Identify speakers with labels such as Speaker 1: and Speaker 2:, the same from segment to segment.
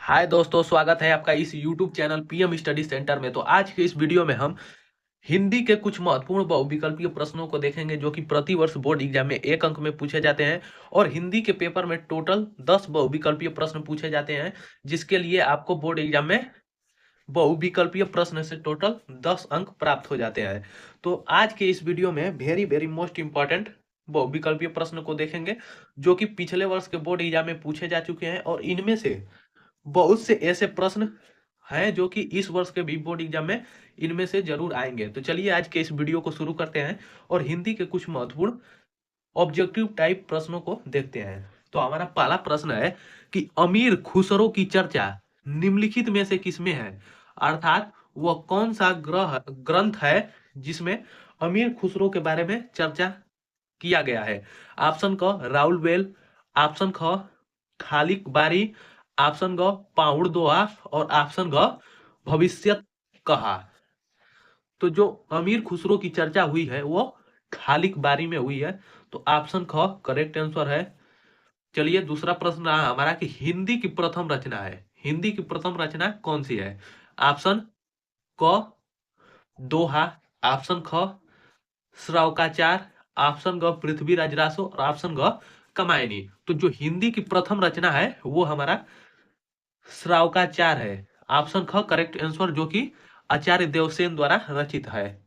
Speaker 1: हाय दोस्तों, स्वागत है आपका इस YouTube channel PM study centre में। तो आज के इस वीडियो में हम हिंदी के कुछ महत्वपूर्ण बहुविकल्पीय प्रश्नों को देखेंगे जो कि प्रति वर्ष बोर्ड एग्जाम में 1 अंक में पूछे जाते हैं। और हिंदी के पेपर में टोटल 10 बहुविकल्पीय प्रश्न पूछे जाते हैं, जिसके लिए आपको बोर्ड एग्जाम में बहुविकल्पीय प्रश्न से टोटल 10 अंक प्राप्त हो जाते हैं। तो आज के इस वीडियो में वेरी वेरी मोस्ट इंपॉर्टेंट बहुविकल्पीय प्रश्न को देखेंगे जो कि पिछले वर्ष के बोर्ड एग्जाम में पूछे जा चुके हैं, और इनमें से बहुत से ऐसे प्रश्न हैं जो कि इस वर्ष के भी बोर्ड एग्जाम में इनमें से जरूर आएंगे। तो चलिए आज के इस वीडियो को शुरू करते हैं और हिंदी के कुछ महत्वपूर्ण ऑब्जेक्टिव टाइप प्रश्नों को देखते हैं। तो हमारा पहला प्रश्न है कि अमीर खुसरो की चर्चा निम्नलिखित में से किसमें है, अर्थात वह कौन सा ग्रंथ है जिसमें अमीर खुसरो के बारे में चर्चा किया गया है। ऑप्शन क राउल बेल, ऑप्शन ख खालिक बारी, ऑप्शन ग पाउड़ दोहा और ऑप्शन ग भविष्यत कहा। तो जो अमीर खुसरो की चर्चा हुई है वो खालिक बारी में हुई है, तो ऑप्शन ख करेक्ट आंसर है। चलिए दूसरा प्रश्न रहा हमारा कि हिंदी की प्रथम रचना है, हिंदी की प्रथम रचना कौन सी है। ऑप्शन क दोहा, ऑप्शन ख श्रावकाचार, ऑप्शन ग पृथ्वीराज रासो और ऑप्शन ग कमायनी। तो जो हिंदी की प्रथम रचना है वो हमारा श्रावकाचार है। ऑप्शन ख करेक्ट आंसर, जो कि आचार्य देवसेन द्वारा रचित है।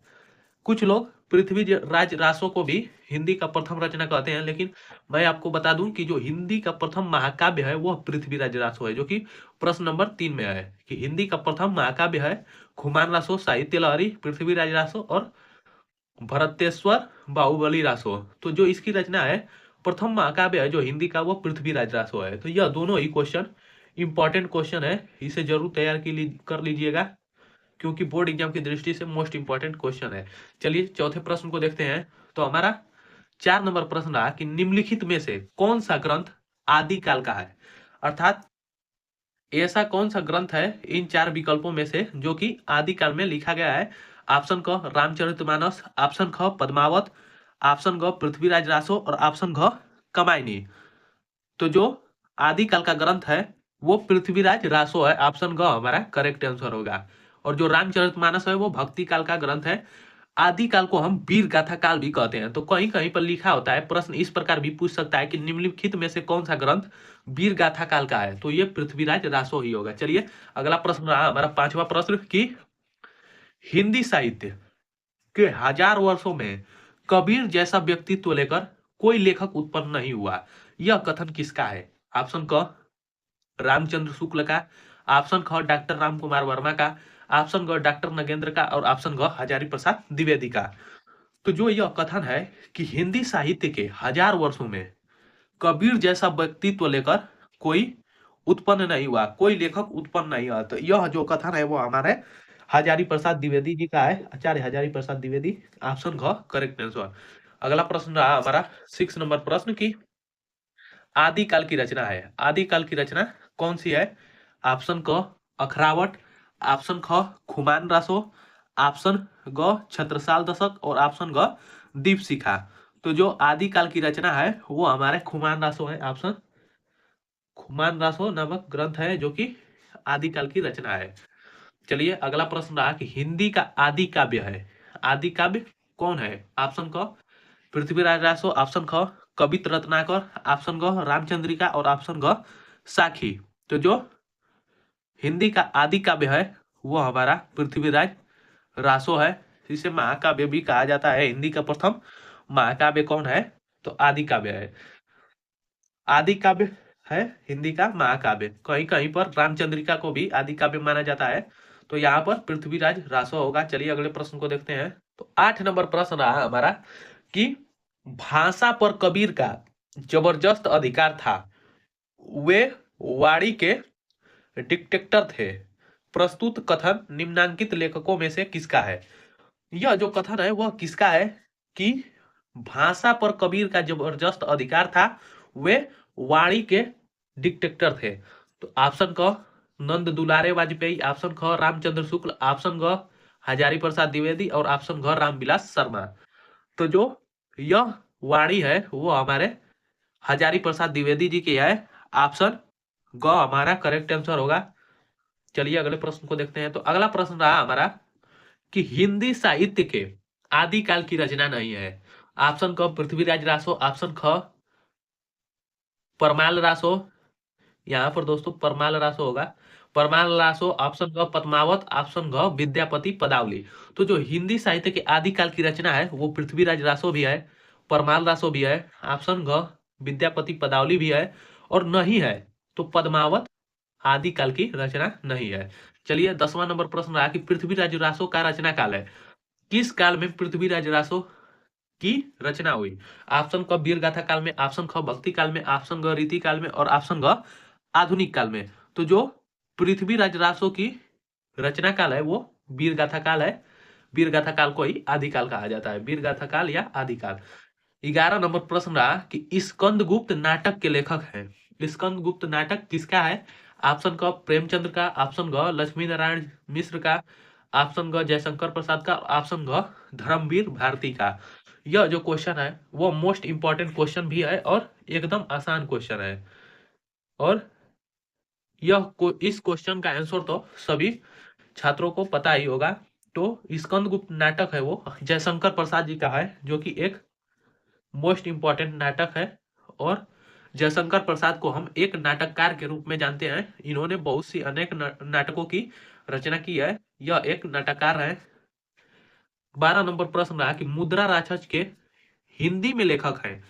Speaker 1: कुछ लोग पृथ्वीराज रासो को भी हिंदी का प्रथम रचना कहते हैं, लेकिन मैं आपको बता दूं कि जो हिंदी का प्रथम महाकाव्य है वह पृथ्वीराज रासो है, जो कि प्रश्न नंबर 3 में है कि हिंदी का प्रथम महाकाव्य है खुमान रासो, साहित्य लहरी, पृथ्वीराज रासो और भरतेश्वर बाहुबली रासो। तो जो इसकी रचना है प्रथम महाकाव्य है जो हिंदी का, वो पृथ्वीराज रासो है। तो यह दोनों ही क्वेश्चन इंपॉर्टेंट क्वेश्चन है, इसे जरूर तैयार कर लीजिएगा क्योंकि बोर्ड एग्जाम की दृष्टि से मोस्ट इंपॉर्टेंट क्वेश्चन है। चलिए चौथे प्रश्न को देखते हैं। तो हमारा 4 नंबर प्रश्न रहा कि निम्नलिखित में से कौन सा ग्रंथ आदिकाल का है, अर्थात ऐसा कौन सा ग्रंथ है इन 4 विकल्पों में से जो कि आदिकाल में लिखा गया है। ऑप्शन क रामचरितमानस, ऑप्शन ख पद्मावत, ऑप्शन ग पृथ्वीराज रासो और ऑप्शन घ कमायनी। तो जो आदिकाल का ग्रंथ है वो पृथ्वीराज रासो है, ऑप्शन ग हमारा करेक्ट आंसर होगा। और जो रामचरितमानस है वो भक्ति काल का ग्रंथ है। आदिकाल को हम वीर गाथा काल भी कहते हैं। तो कहीं कहीं पर लिखा होता है, प्रश्न इस प्रकार भी पूछ सकता है कि निम्नलिखित में से कौन सा ग्रंथ वीर गाथा काल का है, तो ये पृथ्वीराज रासो ही होगा। चलिए अगला प्रश्न रहा हमारा 5वां प्रश्न कि हिंदी साहित्य के 1000 वर्षों में कबीर जैसा व्यक्तित्व लेकर कोई लेखक उत्पन्न नहीं हुआ, यह कथन किसका है। ऑप्शन क रामचंद्र शुक्ल का, ऑप्शन ख डॉक्टर राम कुमार वर्मा का, ऑप्शन ग डॉक्टर नगेंद्र का और ऑप्शन ग हजारी प्रसाद द्विवेदी का। तो जो यह कथन है कि हिंदी साहित्य के 1000 वर्षों में कबीर जैसा व्यक्तित्व लेकर कोई उत्पन्न नहीं हुआ, कोई लेखक उत्पन्न नहीं हुआ, तो यह जो कथन है वो हमारे हजारी प्रसाद द्विवेदी जी का है, आचार्य हजारी प्रसाद द्विवेदी। ऑप्शन घ करेक्ट आंसर। अगला प्रश्न रहा हमारा 6 नंबर प्रश्न की आदिकाल की रचना है, आदिकाल की रचना कौन सी है। ऑप्शन क अखरावट, ऑप्शन ख खुमान रासो, ऑप्शन ग छत्रसाल दशक और ऑप्शन ग दीपशिखा। तो जो आदिकाल की रचना है वो हमारे खुमान रासो है, ऑप्शन खुमान रासो नामक ग्रंथ है जो कि आदिकाल की रचना है। चलिए अगला प्रश्न रहा कि हिंदी का आदि काव्य है, आदि काव्य कौन है। ऑप्शन क पृथ्वीराज रासो, ऑप्शन ख कवित रत्नाकर, ऑप्शन ग रामचंद्रिका और ऑप्शन ग साखी। तो जो हिंदी का आदि काव्य है वो हमारा पृथ्वीराज रासो है, इसे महाकाव्य भी कहा जाता है। हिंदी का प्रथम महाकाव्य कौन है, तो आदि काव्य है, आदि काव्य है हिंदी का महाकाव्य। कहीं कहीं पर रामचंद्रिका को भी आदि काव्य माना जाता है, तो यहाँ पर पृथ्वीराज रासो होगा। चलिए अगले प्रश्न को देखते हैं। तो 8 नंबर प्रश्न रहा हमारा कि भाषा पर कबीर का जबरदस्त अधिकार था, वे वाणी के डिक्टेटर थे, प्रस्तुत कथन निम्नांकित लेखकों में से किसका है। यह जो कथन है वह किसका है कि भाषा पर कबीर का जबरदस्त अधिकार था, वे वाणी के डिक्टेटर थे। तो ऑप्शन क नंद दुलारे वाजपेयी, ऑप्शन ख रामचंद्र शुक्ल, ऑप्शन ग हजारी प्रसाद द्विवेदी और ऑप्शन घ रामविलास शर्मा। तो जो यह वाणी है वो हमारे हजारी प्रसाद द्विवेदी जी की है, ऑप्शन ग हमारा करेक्ट आंसर होगा। चलिए अगले प्रश्न को देखते हैं। तो अगला प्रश्न रहा हमारा कि हिंदी साहित्य के आदिकाल की रचना नहीं है। ऑप्शन क पृथ्वीराज रासो, ऑप्शन ख परमाल रासो, यहाँ पर दोस्तों परमाल रासो होगा, परमाल रासो, ऑप्शन ग पद्मावत, ऑप्शन घ विद्यापति पदावली। तो जो हिंदी साहित्य के आदिकाल की रचना है वो पृथ्वीराज रासो भी है, परमाल रासो भी है, ऑप्शन घ विद्यापति पदावली भी है, और नहीं है तो पद्मावत आदिकाल की रचना नहीं है। चलिए 10वां नंबर प्रश्न रहा कि पृथ्वीराज रासो का रचना काल है। किस काल में पृथ्वीराज रासो की रचना हुई? ऑप्शन क वीर गाथा काल में, ऑप्शन ख भक्ति काल में, ऑप्शन ग रीति काल में, और ऑप्शन ग आधुनिक काल में। तो जो पृथ्वीराज रासो की रचना काल है वो वीर गाथा काल है। वीर गाथा काल को ही आदिकाल कहा जाता है, वीर गाथा काल या आदिकाल। 11 नंबर प्रश्न रहा कि स्कंदगुप्त नाटक के लेखक हैं। स्कंदगुप्त नाटक किसका है? ऑप्शन क प्रेमचंद्र का, ऑप्शन ग लक्ष्मी नारायण मिश्र का, ऑप्शन ग जयशंकर प्रसाद का, ऑप्शन ग धर्मवीर भारती का। यह जो क्वेश्चन है वो मोस्ट इंपॉर्टेंट क्वेश्चन भी है और एकदम आसान क्वेश्चन है। और इस क्वेश्चन का आंसर तो सभी छात्रों को पता ही होगा। तो स्कंदगुप्त नाटक है वो जयशंकर प्रसाद जी का है, जो कि एक मोस्ट इंपॉर्टेंट नाटक है। और जयशंकर प्रसाद को हम एक नाटककार के रूप में जानते हैं। इन्होंने बहुत सी अनेक नाटकों की रचना की है। यह एक नाटककार है। 12 नंबर प्रश्न रहा कि मुद्रा राक्षस के हिंदी में लेखक हैं।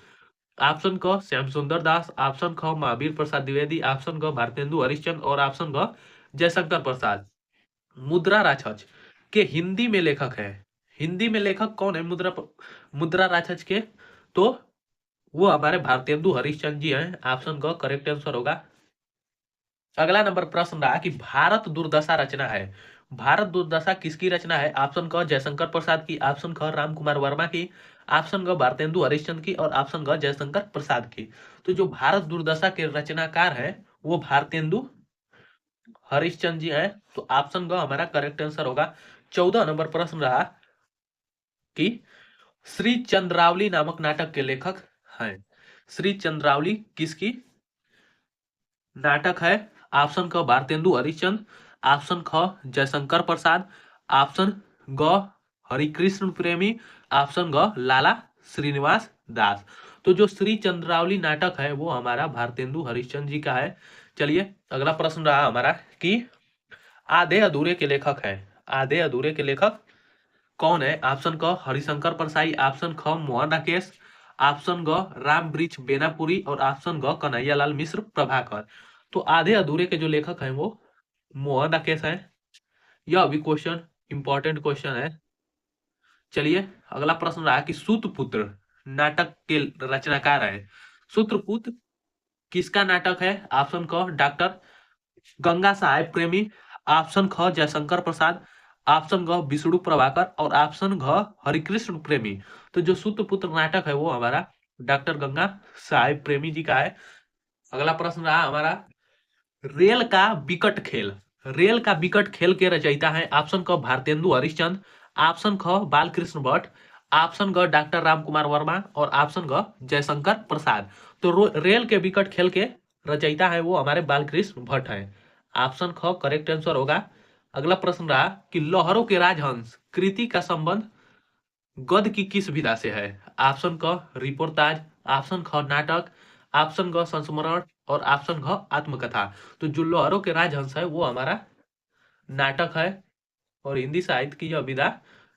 Speaker 1: ऑप्शन क श्याम सुंदर दास, ऑप्शन ख महावीर प्रसाद द्विवेदी, ऑप्शन ग भारतेंदु हरिश्चंद्र, और ऑप्शन ग जयशंकर प्रसाद। मुद्रा राक्षस के हिंदी में लेखक है। हिंदी में लेखक कौन है मुद्रा राक्षस के? तो वो हमारे भारतेंदु हरिश्चंद्र जी हैं। ऑप्शन ग करेक्ट आंसर होगा। अगला नंबर प्रश्न रहा कि भारत दुर्दशा रचना है। भारत दुर्दशा किसकी रचना है? ऑप्शन क जयशंकर प्रसाद की, ऑप्शन ख राम कुमार वर्मा की, ऑप्शन ग भारतेंदु हरिश्चंद्र की, और ऑप्शन ग जयशंकर प्रसाद की। तो जो भारत दुर्दशा के रचनाकार है वो भारतेंदु हरिश्चंद्र जी हैं। तो ऑप्शन ग हमारा करेक्ट आंसर होगा। 14 नंबर प्रश्न रहा कि श्री चंद्रावली नामक नाटक के लेखक हैं। श्री चंद्रावली किसकी नाटक है? ऑप्शन क भारतेंदु हरिश्चंद्र, ऑप्शन ख जयशंकर प्रसाद, ऑप्शन ग हरिकृष्ण प्रेमी, ऑप्शन ग लाला श्रीनिवास दास। तो जो श्री चंद्रावली नाटक है वो हमारा भारतेंदु हरिश्चंद्र जी का है। चलिए अगला प्रश्न रहा हमारा कि आधे अधूरे के लेखक हैं। आधे अधूरे के लेखक कौन है? ऑप्शन क हरिशंकर परसाई, ऑप्शन ख मोहन राकेश, ऑप्शन ग राम वृक्ष बेनापुरी, और ऑप्शन ग कन्हैयालाल मिश्र प्रभाकर। तो आधे अधूरे के जो लेखक हैं वो मोहन राकेश हैं। यह भी क्वेश्चन इंपॉर्टेंट क्वेश्चन है। चलिए अगला प्रश्न रहा कि सूतपुत्र नाटक के रचनाकार है। सूत्रपुत्र किसका नाटक है? ऑप्शन क डॉक्टर गंगा साहेब प्रेमी, ऑप्शन ख जयशंकर प्रसाद, ऑप्शन ग विष्णु प्रभाकर, और ऑप्शन घ हरिकृष्ण प्रेमी। तो जो सूत्रपुत्र नाटक है वो हमारा डॉक्टर गंगा साहेब प्रेमी जी का है। अगला प्रश्न रहा हमारा रेल का विकट खेल। रेल का विकट खेल के रचयिता है। ऑप्शन क भारतेंदु हरिश्चंद्र, ऑप्शन ख बालकृष्ण भट्ट, ऑप्शन ग डॉक्टर राम कुमार वर्मा, और ऑप्शन ग जयशंकर प्रसाद। तो रेल के विकट खेल के रचयिता है वो हमारे बालकृष्ण भट्ट हैं। ऑप्शन ख करेक्ट आंसर होगा। अगला प्रश्न रहा कि लहरों के राजहंस कृति का संबंध गद्य की किस विधा से है? ऑप्शन क रिपोर्टाज, ऑप्शन ख नाटक, ऑप्शन ग संस्मरण, और ऑप्शन घ आत्मकथा। तो जो लहरों के राजहंस है वो हमारा नाटक है। और हिंदी साहित्य की यह विधा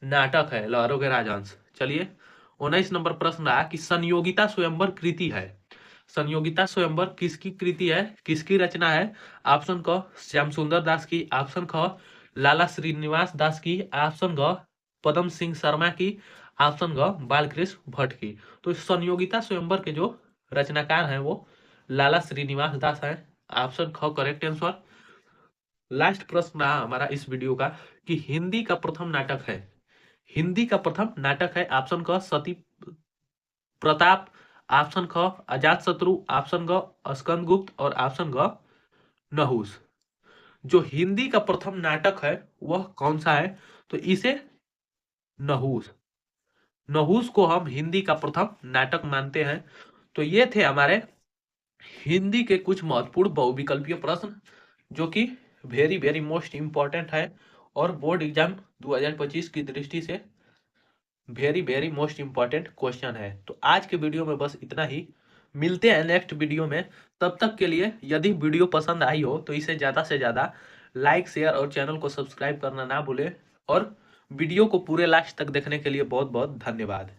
Speaker 1: नाटक है, लहरों के राजहंस। चलिए 19 नंबर प्रश्न रहा कि संयोगिता स्वयंवर कृति है। संयोगिता स्वयंवर किसकी कृति है, किसकी रचना है? ऑप्शन क श्याम सुंदर दास की, ऑप्शन ख लाला श्रीनिवास दास की, ऑप्शन ग पदम सिंह शर्मा की, ऑप्शन ग बालकृष्ण भट्ट की। तो संयोगिता स्वयंवर के जो रचनाकार हैं वो लाला श्रीनिवास दास हैं। ऑप्शन ख करेक्ट आंसर। लास्ट प्रश्न रहा हमारा इस वीडियो का कि हिंदी का प्रथम नाटक है। हिंदी का प्रथम नाटक है। ऑप्शन क सती प्रताप, ऑप्शन ख अजात शत्रु, ऑप्शन ग स्कंदगुप्त, और ऑप्शन ग नहुस। जो हिंदी का प्रथम नाटक है वह कौन सा है? तो इसे नहुस, नहुस को हम हिंदी का प्रथम नाटक मानते हैं। तो ये थे हमारे हिंदी के कुछ महत्वपूर्ण बहुविकल्पीय प्रश्न जो कि वेरी वेरी मोस्ट इम्पोर्टेंट है और बोर्ड एग्जाम 2025 की दृष्टि से very very most important question है। तो आज के वीडियो में बस इतना ही, मिलते हैं नेक्स्ट वीडियो में। तब तक के लिए यदि वीडियो पसंद आई हो तो इसे ज़्यादा से ज़्यादा लाइक शेयर और चैनल को सब्सक्राइब करना ना भूलें। और वीडियो को पूरे लास्ट तक देखने के लिए बहुत बहुत धन्यवाद।